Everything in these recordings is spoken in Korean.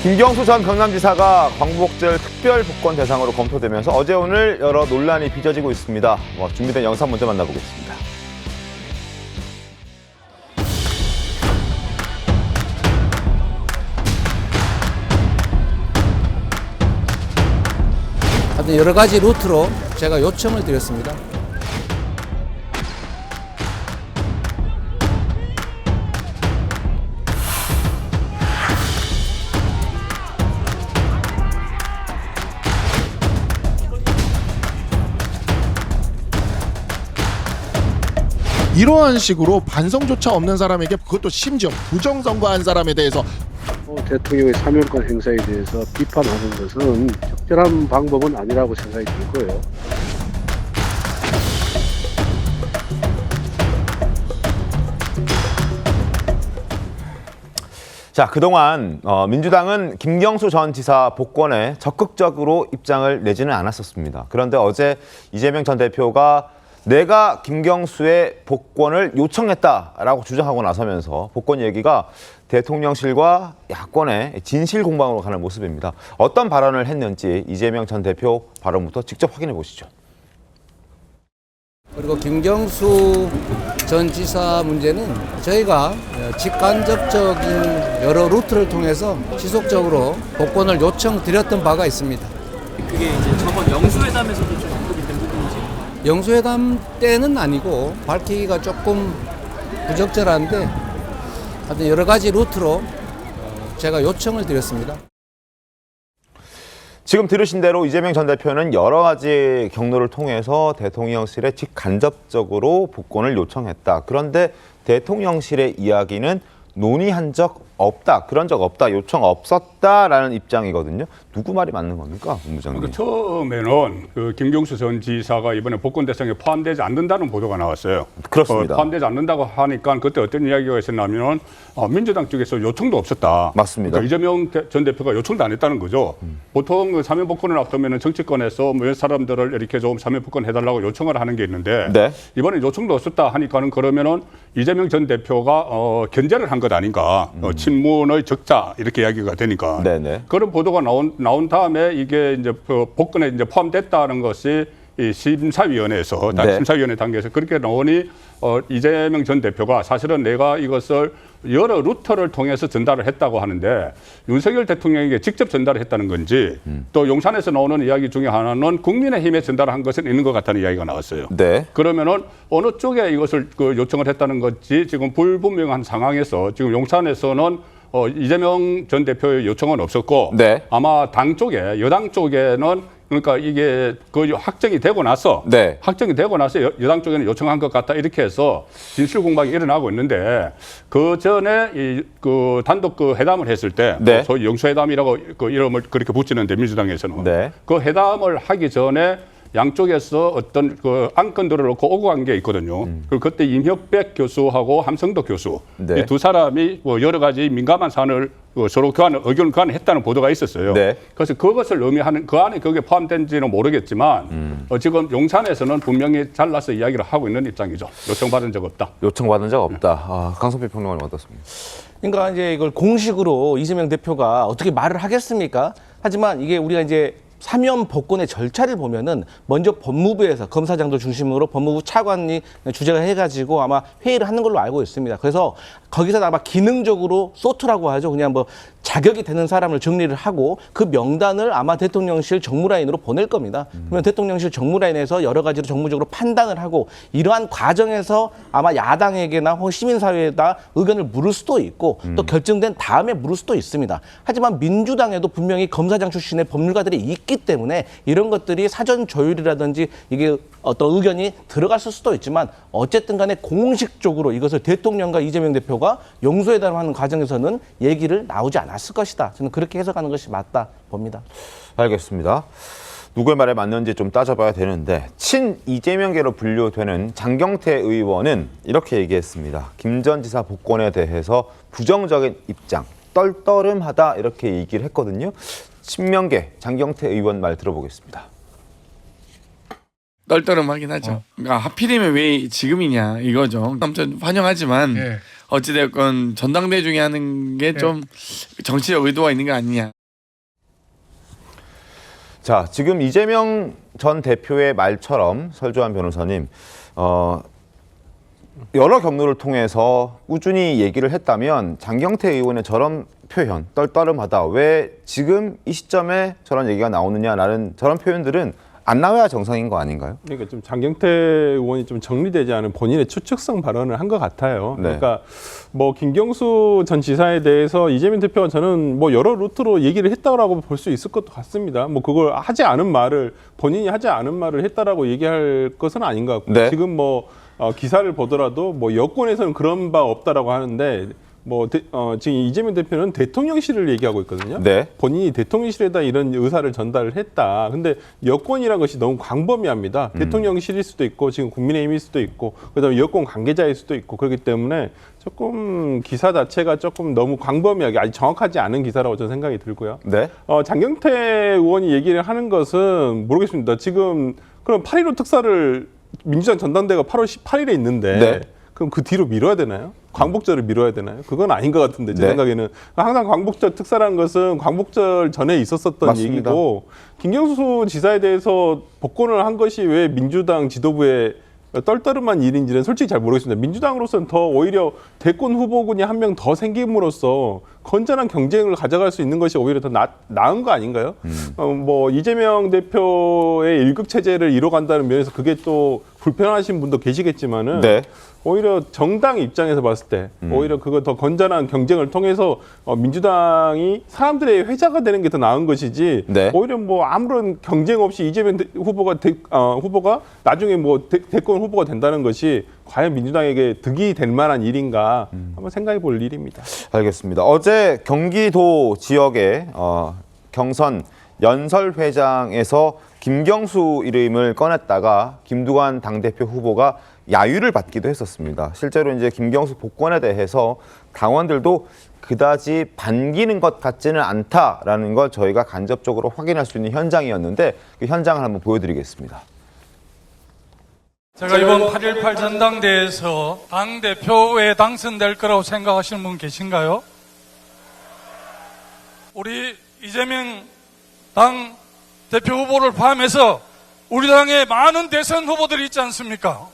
김경수 전 경남지사가 광복절 특별 복권 대상으로 검토되면서 어제 오늘 여러 논란이 빚어지고 있습니다. 준비된 영상 먼저 만나보겠습니다. 하여튼 여러 가지 루트로 제가 요청을 드렸습니다. 이러한 식으로 반성조차 없는 사람에게, 그것도 심지어 부정선거한 사람에 대해서 대통령의 사면권 행사에 대해서 비판하는 것은 적절한 방법은 아니라고 생각이 들고요. 자, 그동안 민주당은 김경수 전 지사 복권에 적극적으로 입장을 내지는 않았었습니다. 그런데 어제 이재명 전 대표가 내가 김경수의 복권을 요청했다라고 주장하고 나서면서 복권 얘기가 대통령실과 야권의 진실 공방으로 가는 모습입니다. 어떤 발언을 했는지 이재명 전 대표 발언부터 직접 확인해 보시죠. 그리고 김경수 전 지사 문제는 저희가 직간접적인 여러 루트를 통해서 지속적으로 복권을 요청드렸던 바가 있습니다. 그게 이제 저번 영수회담에서도 좀 언급이 된 부분이지. 영수회담 때는 아니고 밝히기가 조금 부적절한데 하여튼 여러 가지 루트로 제가 요청을 드렸습니다. 지금 들으신 대로 이재명 전 대표는 여러 가지 경로를 통해서 대통령실에 직간접적으로 복권을 요청했다. 그런데 대통령실의 이야기는 논의한 적 없다, 그런 적 없다, 요청 없었다라는 입장이거든요. 누구 말이 맞는 겁니까, 본부장님? 그러니까 처음에는 김경수 전 지사가 이번에 복권 대상에 포함되지 않는다는 보도가 나왔어요. 그렇습니다. 포함되지 않는다고 하니까 그때 어떤 이야기가 있었냐면 민주당 쪽에서 요청도 없었다. 맞습니다. 그러니까 이재명 전 대표가 요청도 안 했다는 거죠. 보통 사면 복권을 앞두면 정치권에서 몇 사람들을 이렇게 좀 사면 복권 해달라고 요청을 하는 게 있는데 네. 이번에 요청도 없었다 하니까는 그러면은 이재명 전 대표가 견제를 한 것 아닌가. 친문의 적자 이렇게 이야기가 되니까. 네네. 그런 보도가 나온 다음에 이게 이제 복권에 이제 포함됐다는 것이 이 심사위원회에서 네. 심사위원회 단계에서 그렇게 나오니 이재명 전 대표가 사실은 내가 이것을 여러 루트를 통해서 전달을 했다고 하는데 윤석열 대통령에게 직접 전달을 했다는 건지 또 용산에서 나오는 이야기 중에 하나는 국민의힘에 전달을 한 것은 있는 것 같다는 이야기가 나왔어요. 네. 그러면은 어느 쪽에 이것을 요청을 했다는 건지 지금 불분명한 상황에서 지금 용산에서는 이재명 전 대표의 요청은 없었고 네. 아마 당 쪽에 여당 쪽에는 그러니까 이게 확정이 되고 나서 네. 확정이 되고 나서 여당 쪽에는 요청한 것 같다 이렇게 해서 진실 공방이 일어나고 있는데 그 전에 그 단독 회담을 했을 때 네. 소위 영수회담이라고 그 이름을 그렇게 붙이는데 민주당에서는 네. 그 회담을 하기 전에 양쪽에서 어떤 그 안건들을 놓고 오고 간 게 있거든요. 그리고 그때 임혁백 교수하고 함성덕 교수 네. 이 두 사람이 뭐 여러 가지 민감한 사안을 서로 의견 교환했다는 보도가 있었어요. 네. 그래서 그것을 의미하는 그 안에 그게 포함된지는 모르겠지만 지금 용산에서는 분명히 잘라서 이야기를 하고 있는 입장이죠. 요청받은 적 없다. 요청받은 적 없다. 강성필 평론가님 어떻습니까? 그러니까 이제 이걸 공식으로 이재명 대표가 어떻게 말을 하겠습니까? 하지만 이게 우리가 이제 사면 복권의 절차를 보면은 먼저 법무부에서 검사장들 중심으로 법무부 차관이 주재를 해가지고 아마 회의를 하는 걸로 알고 있습니다. 그래서 거기서 아마 기능적으로 소트라고 하죠. 그냥 뭐 자격이 되는 사람을 정리를 하고 그 명단을 아마 대통령실 정무라인으로 보낼 겁니다. 그러면 대통령실 정무라인에서 여러 가지로 정무적으로 판단을 하고 이러한 과정에서 아마 야당에게나 혹은 시민사회에다 의견을 물을 수도 있고 또 결정된 다음에 물을 수도 있습니다. 하지만 민주당에도 분명히 검사장 출신의 법률가들이 있기 때문에 이런 것들이 사전 조율이라든지 이게 어떤 의견이 들어갔을 수도 있지만 어쨌든 간에 공식적으로 이것을 대통령과 이재명 대표가 영수회담하는 과정에서는 얘기를 나오지 않았을 것이다. 저는 그렇게 해석하는 것이 맞다 봅니다. 알겠습니다. 누구의 말에 맞는지 좀 따져봐야 되는데 친 이재명계로 분류되는 장경태 의원은 이렇게 얘기했습니다. 김 전 지사 복권에 대해서 부정적인 입장, 떨떠름하다 이렇게 얘기를 했거든요. 친명계 장경태 의원 말 들어보겠습니다. 떨떠름하긴 하죠. 그러니까 하필이면 왜 지금이냐 이거죠. 아무튼 환영하지만 어찌됐건 전당대 중에 하는 게 좀 정치적 의도가 있는 거 아니냐. 자, 지금 이재명 전 대표의 말처럼 설주환 변호사님 여러 경로를 통해서 꾸준히 얘기를 했다면 장경태 의원의 저런 표현, 떨떠름하다. 왜 지금 이 시점에 저런 얘기가 나오느냐라는 저런 표현들은 안 나와야 정상인 거 아닌가요? 그러니까 좀 장경태 의원이 좀 정리되지 않은 본인의 추측성 발언을 한 것 같아요. 네. 그러니까 뭐 김경수 전 지사에 대해서 이재명 대표가 저는 뭐 여러 루트로 얘기를 했다라고 볼 수 있을 것 같습니다. 뭐 그걸 하지 않은 말을 본인이 하지 않은 말을 했다라고 얘기할 것은 아닌 것 같고 네. 지금 뭐 기사를 보더라도 뭐 여권에서는 그런 바 없다라고 하는데 뭐 지금 이재명 대표는 대통령실을 얘기하고 있거든요. 네. 본인이 대통령실에다 이런 의사를 전달을 했다. 근데 여권이라는 것이 너무 광범위합니다. 대통령실일 수도 있고 지금 국민의힘일 수도 있고 그다음에 여권 관계자일 수도 있고 그렇기 때문에 조금 기사 자체가 조금 너무 광범위하게 아직 정확하지 않은 기사라고 저는 생각이 들고요. 네. 장경태 의원이 얘기를 하는 것은 모르겠습니다. 지금 그럼 8.15 특사를 민주당 전당대회가 8월 18일에 있는데 네. 그럼 그 뒤로 미뤄야 되나요? 광복절을 미뤄야 되나요? 그건 아닌 것 같은데 제 네. 생각에는 항상 광복절 특사라는 것은 광복절 전에 있었었던 맞습니다. 얘기고 김경수 지사에 대해서 복권을 한 것이 왜 민주당 지도부에 떨떠름한 일인지는 솔직히 잘 모르겠습니다. 민주당으로서는 더 오히려 대권 후보군이 한 명 더 생김으로써 건전한 경쟁을 가져갈 수 있는 것이 오히려 더 나은 거 아닌가요? 뭐 이재명 대표의 일극 체제를 이뤄간다는 면에서 그게 또 불편하신 분도 계시겠지만은 네. 오히려 정당 입장에서 봤을 때 오히려 그거 더 건전한 경쟁을 통해서 민주당이 사람들의 회자가 되는 게 더 나은 것이지 네. 오히려 뭐 아무런 경쟁 없이 이재명 후보가 나중에 뭐 대권 후보가 된다는 것이 과연 민주당에게 득이 될 만한 일인가 한번 생각해 볼 일입니다. 알겠습니다. 어제 경기도 지역의 경선 연설회장에서 김경수 이름을 꺼냈다가 김두관 당대표 후보가 야유를 받기도 했었습니다. 실제로 이제 김경수 복권에 대해서 당원들도 그다지 반기는 것 같지는 않다라는 걸 저희가 간접적으로 확인할 수 있는 현장이었는데 그 현장을 한번 보여드리겠습니다. 제가 이번 8.18 전당대회에서 당대표에 당선될 거라고 생각하시는 분 계신가요? 우리 이재명 당 대표 후보를 포함해서 우리 당의 많은 대선 후보들이 있지 않습니까?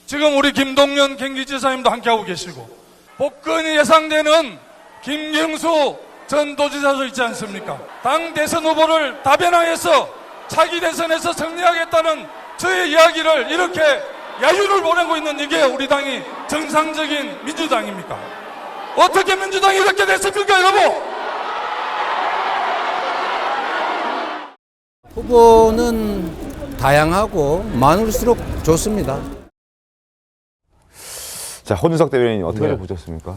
지금 우리 김동연 경기지사님도 함께하고 계시고 복권이 예상되는 김경수 전 도지사도 있지 않습니까? 당 대선 후보를 다변화해서 차기 대선에서 승리하겠다는 저의 이야기를 이렇게 야유를 보내고 있는 이게 우리 당이 정상적인 민주당입니까? 어떻게 민주당이 이렇게 됐습니까, 여러분? 후보는 다양하고 많을수록 좋습니다. 자, 혼준석 대변인님 어떻게 네. 보셨습니까?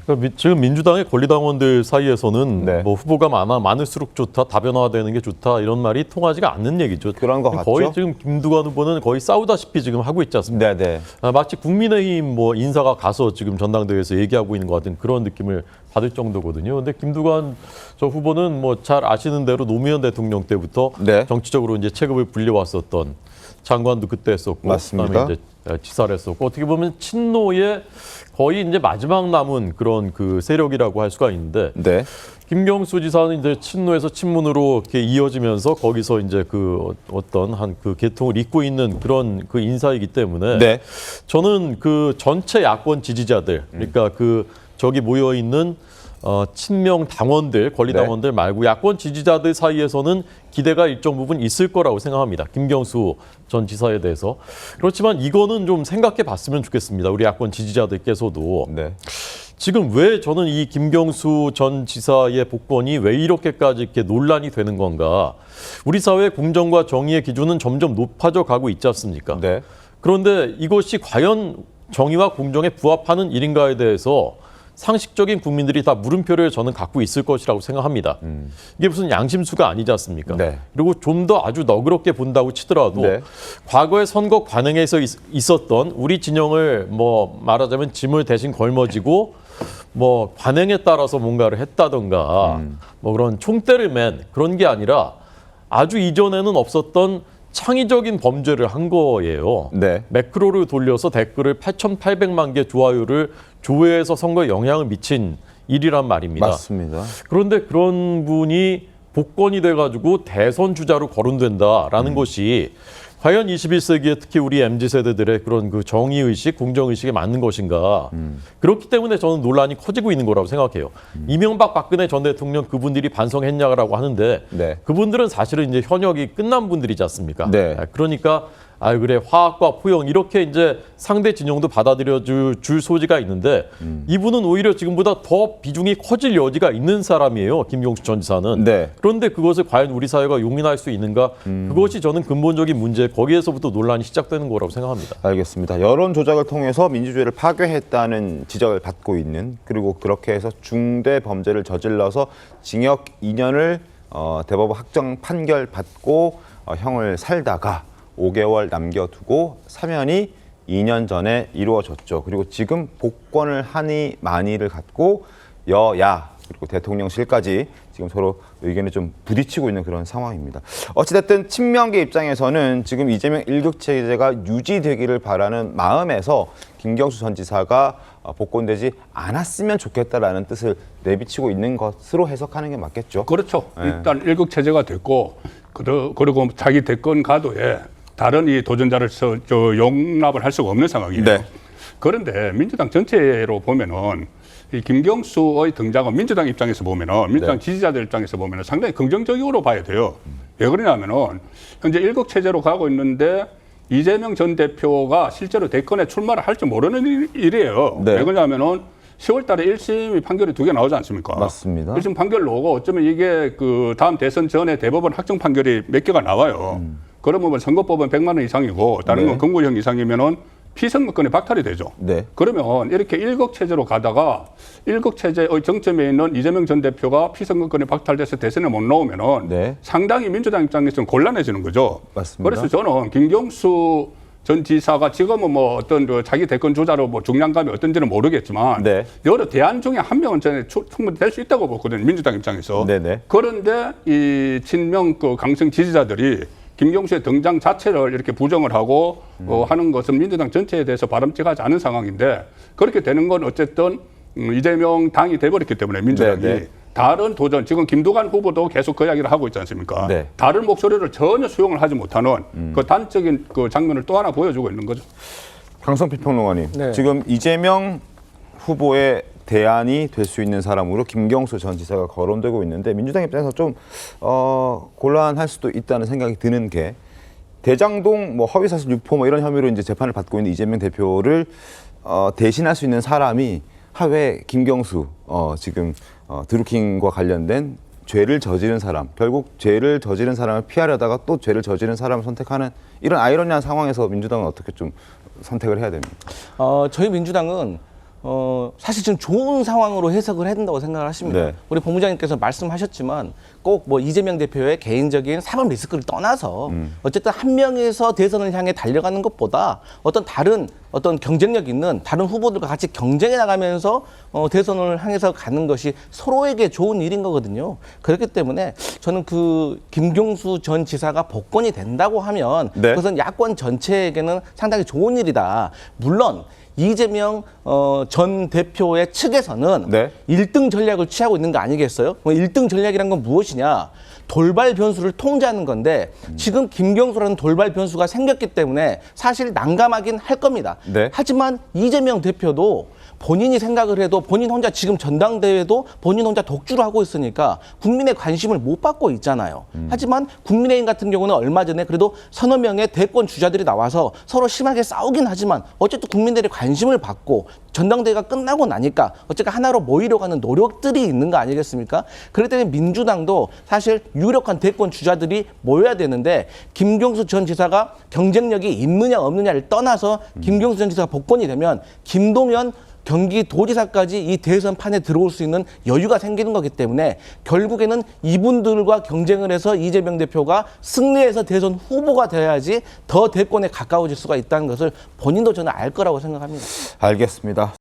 그러니까 지금 민주당의 권리당원들 사이에서는 네. 뭐 후보가 많을수록 좋다, 다변화되는 게 좋다 이런 말이 통하지가 않는 얘기죠. 그런 것 같죠? 거의 지금 김두관 후보는 거의 싸우다시피 지금 하고 있지 않습니까? 네. 마치 국민의힘 뭐 인사가 가서 지금 전당대회에서 얘기하고 있는 것 같은 그런 느낌을 받을 정도거든요. 근데 김두관 저 후보는 뭐 잘 아시는 대로 노무현 대통령 때부터 네. 정치적으로 이제 체급을 불려왔었던 장관도 그때 했었고, 맞습니다. 그다음에 이제 지사를 했었고 어떻게 보면 친노의 거의 이제 마지막 남은 그런 그 세력이라고 할 수가 있는데 네. 김경수 지사는 이제 친노에서 친문으로 이렇게 이어지면서 거기서 이제 그 어떤 한 그 계통을 잇고 있는 그런 그 인사이기 때문에 네. 저는 그 전체 야권 지지자들 그러니까 그 저기 모여 있는 친명 당원들, 권리 당원들 말고 야권 지지자들 사이에서는 기대가 일정 부분 있을 거라고 생각합니다. 김경수 전 지사에 대해서. 그렇지만 이거는 좀 생각해 봤으면 좋겠습니다. 우리 야권 지지자들께서도. 네. 지금 왜 저는 이 김경수 전 지사의 복권이 왜 이렇게까지 이렇게 논란이 되는 건가? 우리 사회의 공정과 정의의 기준은 점점 높아져 가고 있지 않습니까? 네. 그런데 이것이 과연 정의와 공정에 부합하는 일인가에 대해서 상식적인 국민들이 다 물음표를 저는 갖고 있을 것이라고 생각합니다. 이게 무슨 양심수가 아니지 않습니까? 네. 그리고 좀 더 아주 너그럽게 본다고 치더라도 네. 과거의 선거 관행에서 있었던 우리 진영을 뭐 말하자면 짐을 대신 걸머지고 뭐 관행에 따라서 뭔가를 했다던가 뭐 그런 총대를 맨 그런 게 아니라 아주 이전에는 없었던 창의적인 범죄를 한 거예요. 네. 매크로를 돌려서 댓글을 8,800만 개 좋아요를 조회해서 선거에 영향을 미친 일이란 말입니다. 맞습니다. 그런데 그런 분이 복권이 돼가지고 대선 주자로 거론된다라는 것이 과연 21세기에 특히 우리 MZ세대들의 그런 그 정의의식, 공정의식에 맞는 것인가. 그렇기 때문에 저는 논란이 커지고 있는 거라고 생각해요. 이명박, 박근혜 전 대통령 그분들이 반성했냐라고 하는데 네. 그분들은 사실은 이제 현역이 끝난 분들이지 않습니까? 네. 그러니까 그래 화학과 포용 이렇게 이제 상대 진영도 받아들여 줄 소지가 있는데 이분은 오히려 지금보다 더 비중이 커질 여지가 있는 사람이에요. 김경수 전 지사는. 네. 그런데 그것을 과연 우리 사회가 용인할 수 있는가? 그것이 저는 근본적인 문제, 거기에서부터 논란이 시작되는 거라고 생각합니다. 알겠습니다. 여론 조작을 통해서 민주주의를 파괴했다는 지적을 받고 있는, 그리고 그렇게 해서 중대 범죄를 저질러서 징역 2년을 대법원 확정 판결 받고 형을 살다가 5개월 남겨두고 사면이 2년 전에 이루어졌죠. 그리고 지금 복권을 하니 많이를 갖고 여야 그리고 대통령실까지 지금 서로 의견이 좀 부딪히고 있는 그런 상황입니다. 어찌됐든 친명계 입장에서는 지금 이재명 1급 체제가 유지되기를 바라는 마음에서 김경수 전 지사가 복권되지 않았으면 좋겠다라는 뜻을 내비치고 있는 것으로 해석하는 게 맞겠죠. 그렇죠. 일단 1급 체제가 됐고 그리고 자기 대권 가도에 다른 이 도전자를 용납을 할 수가 없는 상황이에요. 네. 그런데 민주당 전체로 보면은 이 김경수의 등장은 민주당 입장에서 보면은 민주당 지지자들 입장에서 보면은 상당히 긍정적으로 봐야 돼요. 왜 그러냐면은 현재 1급 체제로 가고 있는데 이재명 전 대표가 실제로 대권에 출마를 할 줄 모르는 일이에요. 네. 왜 그러냐면은 10월 달에 1심 판결이 2개 나오지 않습니까? 맞습니다. 1심 판결 나오고 어쩌면 이게 그 다음 대선 전에 대법원 확정 판결이 몇 개가 나와요. 그러면 뭐 선거법은 100만 원 이상이고 다른 건 금고형 이상이면은 피선거권이 박탈이 되죠. 네. 그러면 이렇게 1급 체제로 가다가 1급 체제의 정점에 있는 이재명 전 대표가 피선거권이 박탈돼서 대선에 못 나오면은 상당히 민주당 입장에서는 곤란해지는 거죠. 맞습니다. 그래서 저는 김경수 전 지사가 지금은 뭐 어떤 자기 대권 주자로 뭐 중량감이 어떤지는 모르겠지만 여러 대안 중에 한 명은 저는 충분히 될 수 있다고 보거든요. 민주당 입장에서. 그런데 이 친명 그 강성 지지자들이 김경수의 등장 자체를 이렇게 부정을 하고 하는 것은 민주당 전체에 대해서 바람직하지 않은 상황인데 그렇게 되는 건 어쨌든 이재명 당이 돼버렸기 때문에 민주당이 다른 도전, 지금 김두관 후보도 계속 그 이야기를 하고 있지 않습니까? 다른 목소리를 전혀 수용을 하지 못하는 그 단적인 그 장면을 또 하나 보여주고 있는 거죠. 강성필 평론가님, 지금 이재명 후보의 대안이 될 수 있는 사람으로 김경수 전 지사가 거론되고 있는데 민주당 입장에서 좀 곤란할 수도 있다는 생각이 드는 게 대장동 뭐 허위사실 유포 뭐 이런 혐의로 이제 재판을 받고 있는 이재명 대표를 대신할 수 있는 사람이 하회 김경수 지금 드루킹과 관련된 죄를 저지른 사람, 결국 죄를 저지른 사람을 피하려다가 또 죄를 저지른 사람을 선택하는 이런 아이러니한 상황에서 민주당은 어떻게 좀 선택을 해야 됩니까? 저희 민주당은 사실 지금 좋은 상황으로 해석을 해야 된다고 생각을 하십니다. 우리 본부장님께서 말씀하셨지만 꼭 뭐 이재명 대표의 개인적인 사법 리스크를 떠나서 어쨌든 한 명에서 대선을 향해 달려가는 것보다 어떤 다른 어떤 경쟁력 있는 다른 후보들과 같이 경쟁해 나가면서 대선을 향해서 가는 것이 서로에게 좋은 일인 거거든요. 그렇기 때문에 저는 그 김경수 전 지사가 복권이 된다고 하면 그것은 야권 전체에게는 상당히 좋은 일이다. 물론 이재명 전 대표의 측에서는 1등 전략을 취하고 있는 거 아니겠어요? 1등 전략이란 건 무엇이냐? 돌발 변수를 통제하는 건데 지금 김경수라는 돌발 변수가 생겼기 때문에 사실 난감하긴 할 겁니다. 하지만 이재명 대표도 본인이 생각을 해도 본인 혼자 지금 전당대회도 본인 혼자 독주를 하고 있으니까 국민의 관심을 못 받고 있잖아요. 하지만 국민의힘 같은 경우는 얼마 전에 그래도 서너 명의 대권 주자들이 나와서 서로 심하게 싸우긴 하지만 어쨌든 국민들의 관심을 받고 전당대회가 끝나고 나니까 어쨌든 하나로 모이려고 하는 노력들이 있는 거 아니겠습니까? 그렇기 때문에 민주당도 사실 유력한 대권 주자들이 모여야 되는데 김경수 전 지사가 경쟁력이 있느냐 없느냐를 떠나서 김경수 전 지사가 복권이 되면 김동연 경기도지사까지 이 대선판에 들어올 수 있는 여유가 생기는 거기 때문에 결국에는 이분들과 경쟁을 해서 이재명 대표가 승리해서 대선 후보가 돼야지 더 대권에 가까워질 수가 있다는 것을 본인도 저는 알 거라고 생각합니다. 알겠습니다.